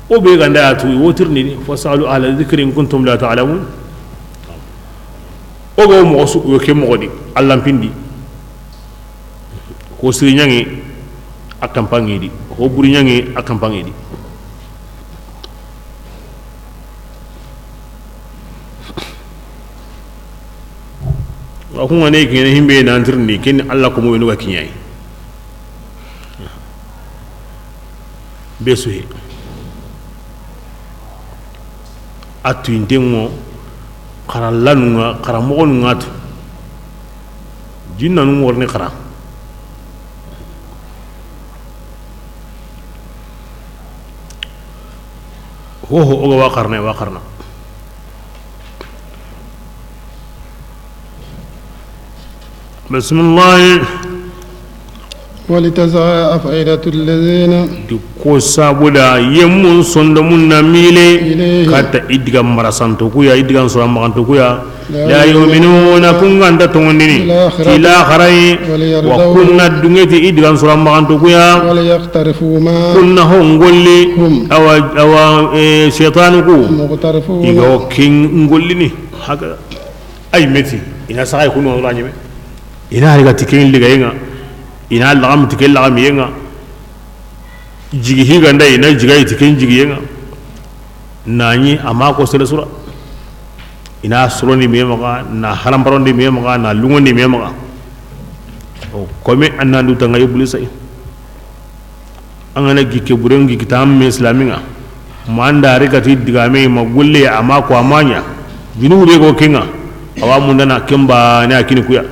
o be ganda ya tu wotirni fasalu ala dhikri in kuntum la ta'lamun o go mo su o ke mo di allah pindi ko siri nyangi akam pangi di o buri nyangi akam pangi di wa kun wane ke himbe na antirni ken allah ko mo wenu ga kinyai besuhi atu intengo karallanunga karamogonunga tu jinna nu worni kara hoho oga wa karna bismillah ولتسعى أفئدة الذين ko sabuda yemun sondo mun na mile kata idga marasanto kuya idga so maganto kuya la yu'minuna kunganda tongondini tila kharai wa kunna dungeti idga so maganto kuya ولا يقترفوا ما kunna hongolli awa shaytanuku مقترفون igo king ngollini haga ay meti ina saay kuno wala nyime ina riga tikin liga yenga ina lagam tikin lagam yenga jigi higa ndai na jiga tikin jigi yenga nani ama ko sele sura ina suroni me maka na harambarondi me maka na lungondi me maka o kome annandu tanga iblisai angana gike burengi kitam me islaminga manda rikati digame magulle ama ko amanya jinu be go kinga awa mundana kemba ne akini kuya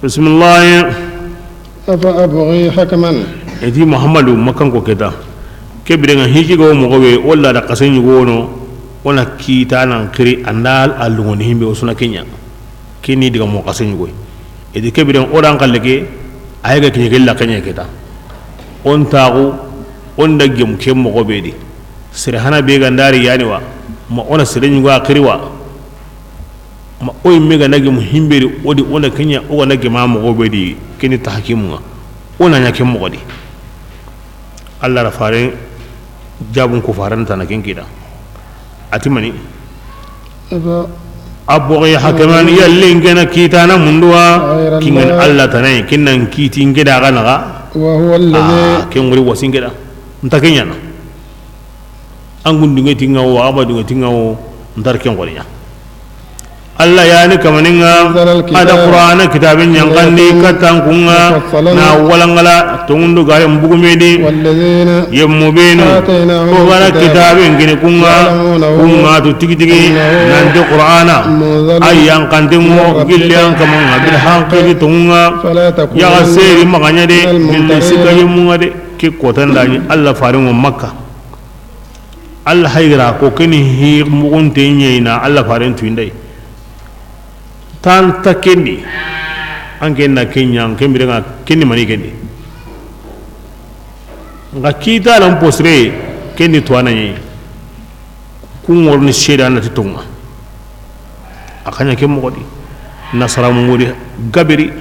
bismillah أفأبغي حكما edi muhammadu makan ko keta kebirenga hiji go mo gowe walla da kasen yugo no wala kita nan kiri andal alungoni himbe osuna kenya kini diga mo kasen yugo edi kebiren odan kalleke ayga kenya gella kenya keta on tagu on daggem kem mo gobe di sire hana be gandari yani wa ma ona sire yugo akiri wa ma oy mega nagem himberi odi ona kenya o nagem ma mo gobe di kini tahkimu ona nya kem mo godi Allah rafare jabun ku faran ta na kinkida atimani abughi hakaman yallin gana kitana mundua kingan Allah tanai kinnan kiti ngida ganaga وهو الذي kin wuri wasin gida ntakenya na angun dinga tingawo abadu tingawo ndar ken wariya Allah ya ni kamaninga ada Qur'ana kitabin yang kandi katan kunga na walangala tungundu gare mbugumedi والذين yemmubenu ko gara kitabin gini kunga tu tigi nanti Qur'ana ay yang kantingo gillian kamanga bil haqqi tunga ya seri maganya de bil sikayi munga de ki kotan dani Allah farin makka Allah hayra ko kini hi mugunte nyina Allah farin tuindai tan takendi angenna kenya kembiranga kendi mani kendi nga kita lan posre kendi tuana ni kungor ni sheda na titonga akanya kemo godi nasara mumuri gabiri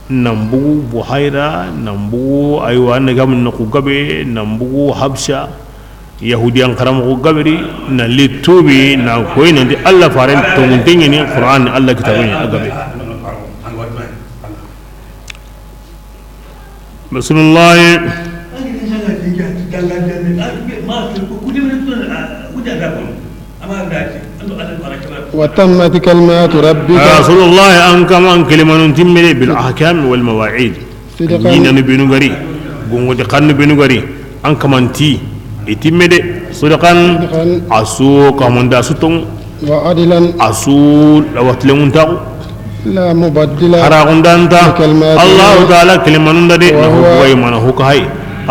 nambu buhaira nambu aywa na gam na ku gabe nambu habsha yahudiyan karam ko gabiri na litubi na koyna di Allah faran to nginni ni Qur'an Allah kitabun agabe bismillah وتمت كلمات ربك يا رسول الله أنك من كلمة تملي بالأحكام والمواعيد صدقا جينا نبينو غري غونغو دي خان نبينو غري أنك من تي يتمدي صدقا أسو كمن دا ستون وعدلا أسو لوقت لمن تاو لا مبدل حراغن دانتا لكلماته الله تعالى كلمة نندي وهو نهو من هو كهي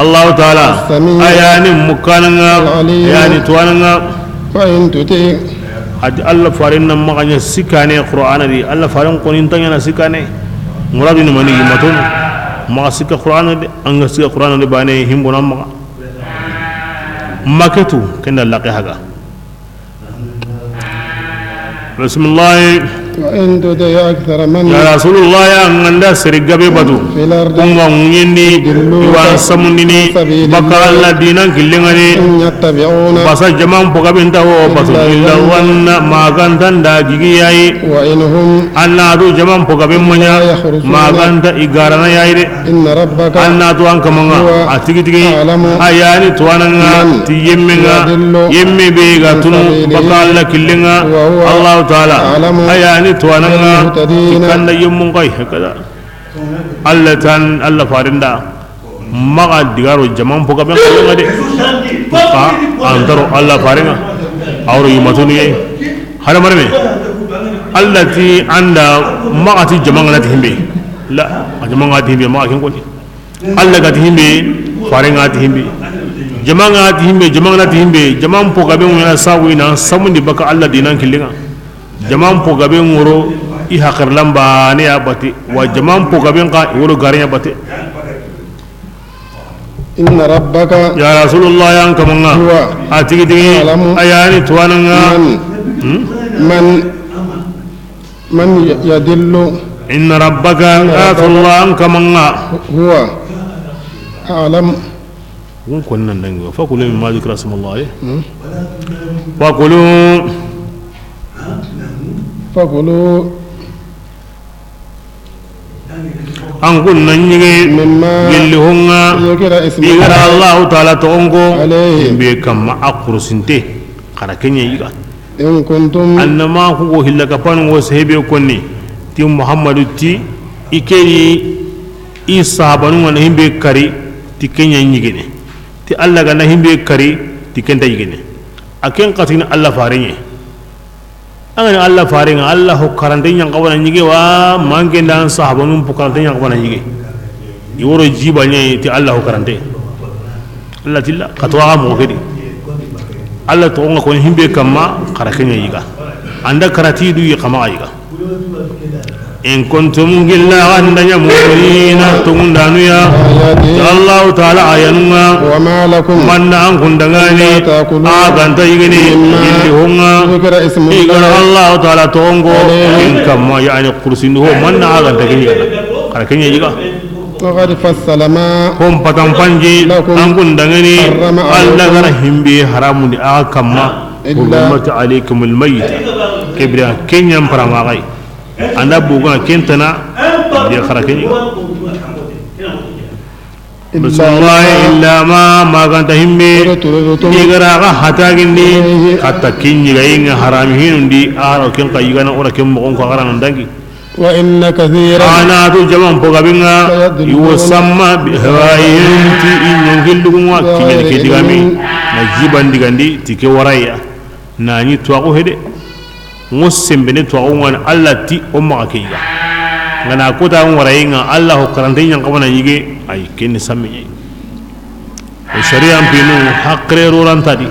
الله تعالى السميع أياني مكاننا العليم أياني تواننا فإن تطيع adi Allah farin nan maganya sikane Qur'ana di Allah farin konin tanya na sikane muradu ni mani matun ma sika Qur'ana di anga sika Qur'ana di bane himbo nan maga maketu kenda laqi haga bismillah وإن تطيع أكثر من ya rasulullah ya nganda sirigabe batu في الأرض kunga ngindi iwan samundini baka Allah dinan killingani إن يتبعون basa jama'an pogabinta ho basu illa wanna magantan da gigi yayi وإن هم anna du jama'an pogabin manya maganta igarana yayi de إن ربك anna tu an kamanga atigi tigi ayani tuananga ti yemmenga yemme be ga tunu baka Allah killinga Allah taala ayani tuananga kanda yemmun kai hakada Allah tan Allah farinda maga digaro jama'an pogabin kallinga de antaro Allah faringa awro yumatuni hada marme allati anda maati jama'an lati himbe la jama'an lati himbe ma kin koni Allah gati himbe faringa lati himbe jama'an lati himbe jama'an lati himbe jama'an pogabin wala sawina samundi baka Allah dinan killinga jama'an pogabin woro i hakar lamba ne ya bate wa jama'an pogabin ka woro garin ya bate إن ربك ya rasulullah ya kamanga هو atigi tigi ayani tuananga من يدل inna rabbaka rasulullah kamanga هو أعلم kun kunnan dango fakulu mimma zikra ismullah fakulu فكلوا an kunnan yige مما gilli honga ذكر اسم igara الله Allah ta'ala to ongo عليه be kamma akurusinte kana kenya yiga إن كنتم annama ku go hillaka pan wo sahebe konni ti muhammadu ti ikeri i sahabanu wana himbe kari ti kenya yigene ti Allah ga na himbe kari ti kenta yigene aken qatin Allah farinye angani Allah faringa Allah ho karante nyang kawana nyige wa mange dan sahabanu pu karante nyang kawana nyige iworo jibanye ti Allah ho karante Allah tilla katwa mo kedi Allah to nga ko himbe kamma karakenya yiga anda karati du yi kama yiga in kuntum gilla andanya mu'minina tungundanu ya Allah ta'ala ayanunga وما لكم manna an kundangani aganta yigini indi honga ذكر اسم igara الله Allah ta'ala tongo in kamma yani kursindu ho manna aganta kini karakenya yiga وقد فصل ما hom patan panji an kundangani Allah gara himbe haramun di akamma hurmat alaykumul mayt kibra kenyam paramagai anda buga kentana dia karakenya bismillah illa ma ganta himbe igara ga hatagindi hatta kinyi ga inga harami hinundi aro ken kayigana ora ken mo ko garana dangi وإن كثيرا ana tu jaman pogabinga yusamma bihawayinti inyongilugwa kinyani kedigami na jiban digandi tike waraya nani tuako hede ngossembene tuako ngana Allah ti umma akiga ngana kota warayinga Allah karante nyang kabana yige ay ken sammi sharia pinu hakre roran tadi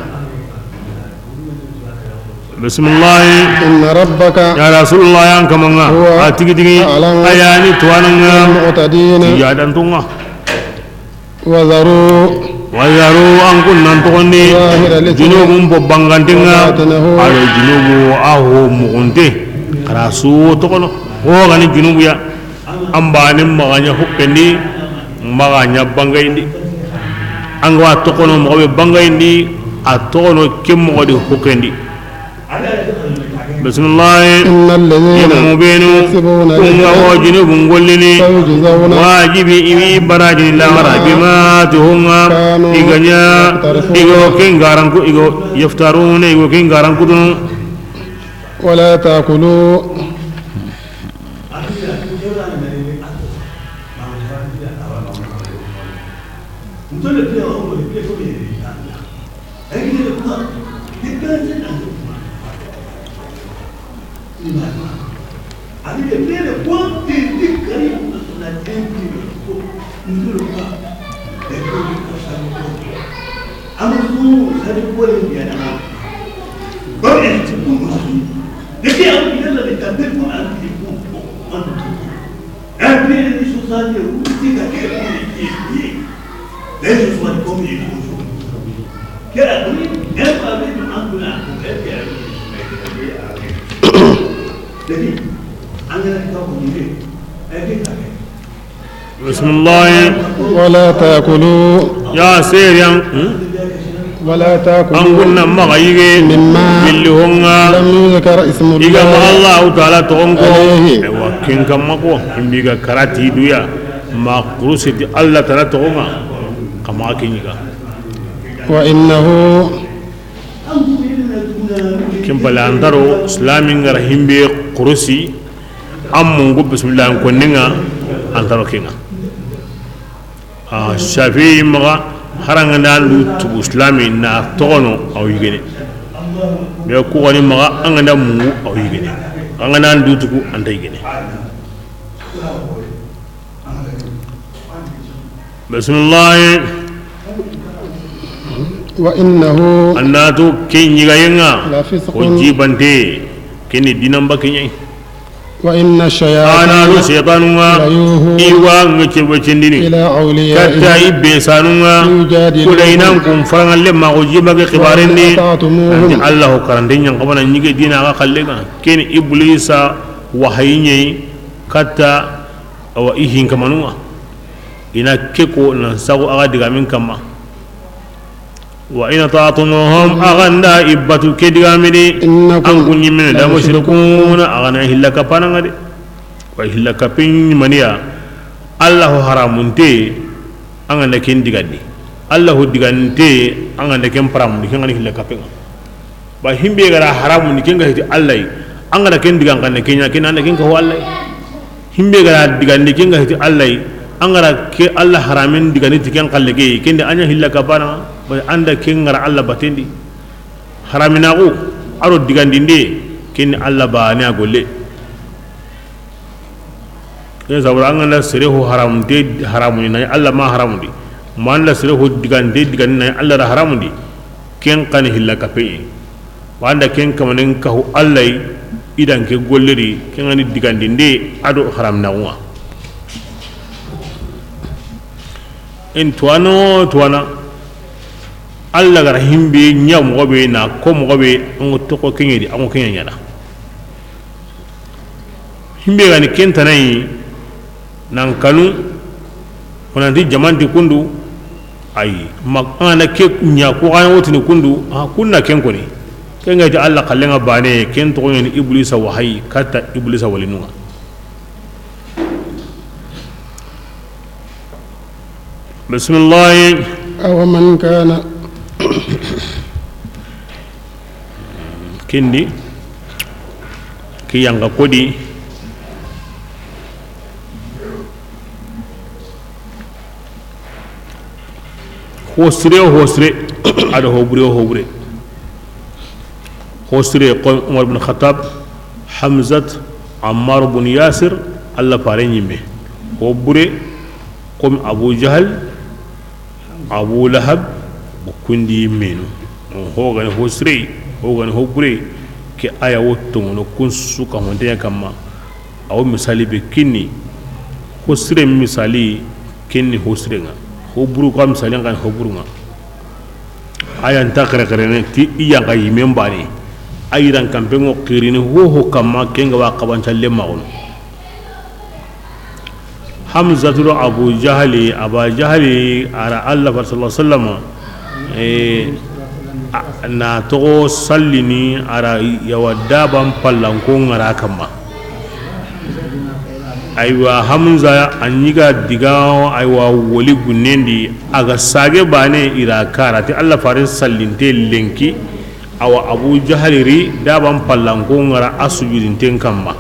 bismillah إن ربك ya rasulullah yang kamanga atigi tigi ayani tuananga المعتدين ya dan tunga وذروا wayaru an kunnan togonni junubum bo bangantinga alo junubu aho mugunte karasu tokono ho gani junubu ya ambane maganya hukkendi maganya bangaindi angwa tokono mo be bangaindi a tokono kemmo di hukkendi bismillah إن الذين mubinu يكسبون kunga wajinubun gollini سيجزون wajibi imi barajini lamara bima tuhunga iganya igo kengaranku igo yaftaruna igo kengaranku dunu ولا تأكلوا bismillah ولا تأكلوا ya seriyan ولا تأكلوا an kunna magayige مما billi honga لم يذكر اسم iga ma الله Allah ta'ala tongo عليه wa kin kamako imbiga karati duya ma kurusiti Allah ta'ala tonga kama kinyiga وإنه kin balandaro islamin gar himbe kurusi ammungu bismillah konninga antaro kinga shafi maga haranga nandu tubu islami na togono aw yigene be ko woni maga anga nda mungu aw yigene anga nandu tubu anda yigene bismillah وإنه annatu kinyiga yenga لفسق ko jibante kini dinamba kinyai وإن ana الشياطين lu shaytanunga iwa ngece bacindini إلى katta أوليائهم ibbe sanunga kulainan kun farangalle ma ko jiba ke khibarendi anti allah karande nyang kabana nyige dina ga kallega ken iblisa wahayinye katta awa ihin kamanunga ina keko na sago aga diga min kama wa ina ta'atumuhum aganda ibatu ke diga mini an إنكم kunyi min da mushrikuna agana hillaka pananga de wa hillaka pin maniya allah haramunte anga ken digandi allah digante anga ken param ni ken hillaka pin ba himbe gara haramun ni ken ga hiti allah anga ken digan kan kenya ken anda ken ko allah himbe gara digandi ken ga hiti allah anga ke allah haramin digani tiken kallege ken de anya hillaka pananga ba anda ken ngara allah batendi haramina ko aro digandi nde ken allah ba ne agolle ya zabura an la sirehu haram de haramun na allah ma haramun di man la sirehu digandi na allah da haramun di ken kan hillaka pe wanda ken kamanin ka hu allah idan ke golleri ken ani digandi nde ado haram na wa en tuana allah gara himbe nyam gobe na ko mo gobe on to ko kenyedi an kenya nyada himbe gani kenta nay nan kanu onandi jamanti kundu ay makana ke nya ko an wotini kundu kunna ken ko ni kenga ti allah kallenga bane ken to ni iblisa wahay kata iblisa walinunga bismillah أو من كان kindi ki yanga kodi hosre ada hobre hosre ko umar bin khattab hamzat ammar bin yasir alla pare nyimbe hobre kom abu jahal abu lahab kundi menu hogani hosre hogani hobre ke aya wotto no kun suka honde kama aw misali be kinni hosre misali kinni hosre nga hoburu ko misali nga hoburu nga aya ntakare kare ne ti iya ga yimen bani ayiran kampe ngo kirini ho kama kenga wa kabancha lemma on hamza tu abu jahali aba jahali ara allah sallallahu alaihi wasallam na to sallini ara yawaddaban pallanko ngara kamma aywa hamza anyiga diga aywa woli gunnendi aga sage bane ira karati Allah farin sallinte lenki awa abu jahaliri daban pallanko ngara asujudinten kamma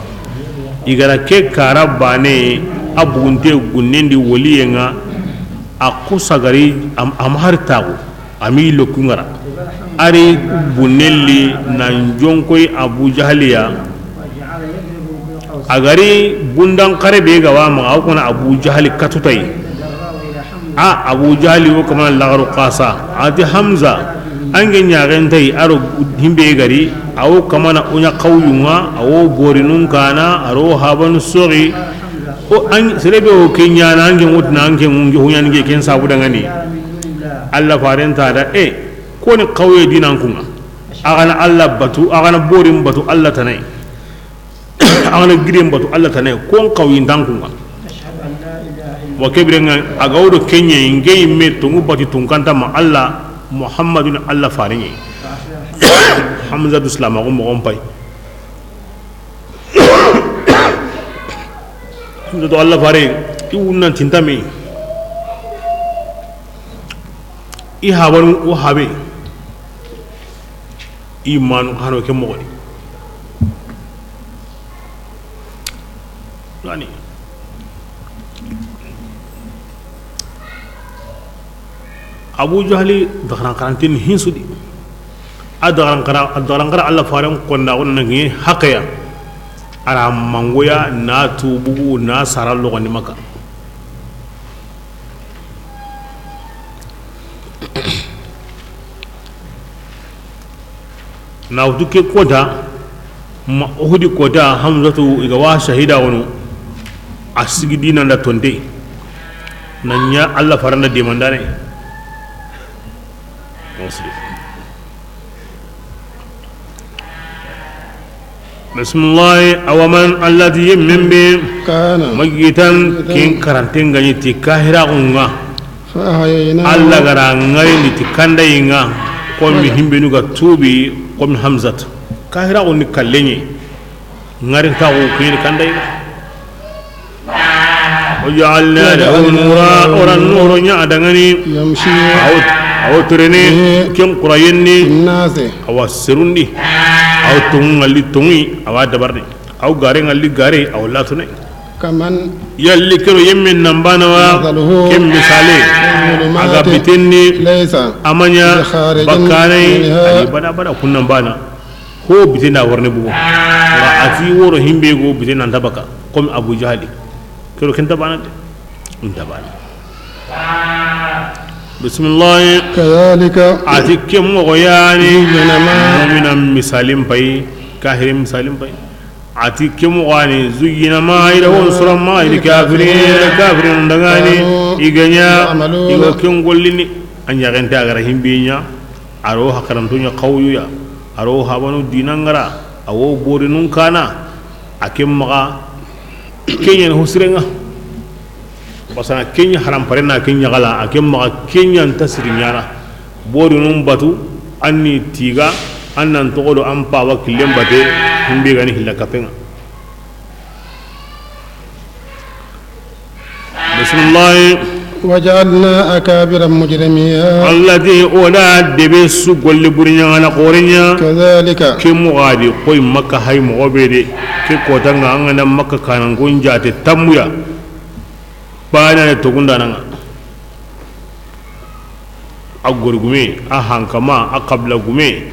igara ke kara bane abugunte gunnendi woli yenga akusagari amhartago ami lokungara ari bunelli nan jonkoi abu jahaliya agari bundan kare be gawa ma akuna abu jahali katutai abu jahali wo kamana lagaru qasa ati hamza ange nyagentai aro himbe gari awo kamana unya qawyunga awo borinun kana aro haban sori o an serebe o kenya na ange mutna ange mungi hunyan ge ken sabu dangani Allah farenta da ko ni qawye dinan kunga agana Allah batu agana borin batu Allah tanai agana giren batu Allah tanai ko qawyin dan kunga wa kebrenga agawdo kenya ingey me tungu bati tunkanta ma Allah muhammadun Allah farinye hamza du islam ko mo pai do Allah fare iwunan tintami i hawan o habe iman hano ke mo yani abu jahli dakran karantin hinsudi adaran kara Allah faran konda wannan ngi hakaya ara mangoya na tubu na sarallo ni maka na duke kota ma uhudi kota hamzatu igawa shahida wonu asigidi nan da tonde nan ya Allah faran da demandane بسم الله أومن الذي من بين مجيتان كين كرانتين غني تكاهرا أونغا الله غران غني تكاندا ينغا قوم هيمبنو غتوبي قوم همزة كاهرا أوني كلني غارين تاو كين كاندا ينغا وجعلنا له نورا ورا النور يعدغني يمشي أو ترني كم قريني أو سرني أو تونغالي تونغي أو دبرني أو غارين غالي غاري أو لا توني كمان يلي كرو يمين نمبانا كم مثالي أغابتني أمانيا بكاني أي بنا بنا كن نمبانا هو بتنا ورني بو وأتي ورو هيمبيغو بتنا نتبكا قم أبو جهلي كرو كنت بانا انت بانا بسم الله كذلك أتكم وغياني من مسالم باي كاهر مسالم باي أتكم وغاني زينا ما إلى ونصر ما إلى كافرين دعاني إغنيا إغكم قلني أن يغنت أغرهم بينيا أروح كرنتونيا قويا أروح هبانو دينانغرا أو بورنون كانا أكم مغا كينيا نحسرنا pasana kenya haram parena kenya gala akem ma kenya ntasiri nyana bodu num batu anni tiga annan togodo am pawa kilem bate himbe gani hilla kapenga bismillah وجعلنا أكابر مجرميها الذي أولاد دبس قل برنيا على قورنيا كذلك كم غادي قوي مكة هاي مغبري كي قوتنا أنا مكة كان غنجات تمويا bana ne togunda nanga agorgume a hankama a qabla gume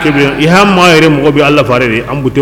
kebe iham ma yere mo bi Allah farere ambute